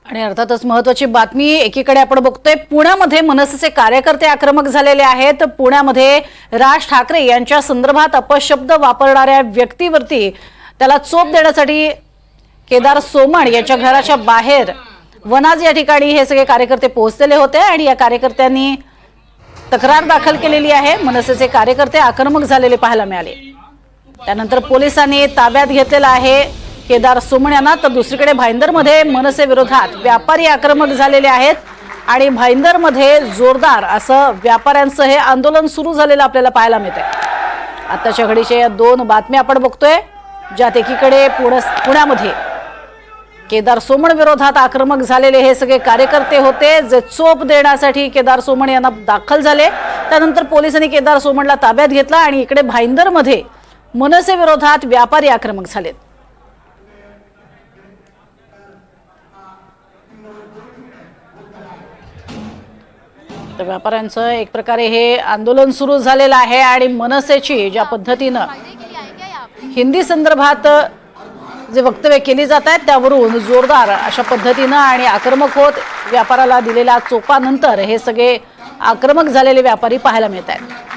आणि अर्थातच महत्त्वाची बातमी एकीकडे आपण बघतोय पुण्यामध्ये मनसेचे कार्यकर्ते आक्रमक झालेले आहेत। पुण्यामध्ये राज ठाकरे यांच्या संदर्भात अपशब्द वापरणाऱ्या व्यक्तीवरती त्याला चोप देण्यासाठी केदार सोमण यांच्या घराच्या बाहेर वनाज या ठिकाणी हे सगळे कार्यकर्ते पोहोचलेले होते आणि या कार्यकर्त्यांनी तक्रार दाखल केलेली आहे। मनसेचे कार्यकर्ते आक्रमक झालेले पाहायला मिळाले। त्यानंतर पोलिसांनी ताब्यात घेतलेला आहे केदार सोमण यांना। तर दुसरीकडे भाईंदरमध्ये मनसे विरोधात व्यापारी आक्रमक झालेले आहेत आणि भाईंदरमध्ये जोरदार असं व्यापाऱ्यांचं हे आंदोलन सुरू झालेलं आपल्याला पाहायला मिळते। आताच्या घडीच्या या दोन बातम्या आपण बघतोय, ज्यात एकीकडे पुण्यामध्ये केदार सोमण विरोधात आक्रमक झालेले हे सगळे कार्यकर्ते होते जे चोप देण्यासाठी केदार सोमण यांना दाखल झाले। त्यानंतर पोलिसांनी केदार सोमणला ताब्यात घेतला आणि इकडे भाईंदरमध्ये मनसे विरोधात व्यापारी आक्रमक झालेत। तर व्यापाऱ्यांचं एक प्रकारे हे आंदोलन सुरू झालेलं आहे आणि मनसेची ज्या पद्धतीने हिंदी संदर्भात जे वक्तव्य केली जात आहेत त्यावरून जोरदार अशा पद्धतीने आणि आक्रमक होत व्यापाराला दिलेल्या चोपानंतर हे सगळे आक्रमक झालेले व्यापारी पाहायला मिळत आहेत।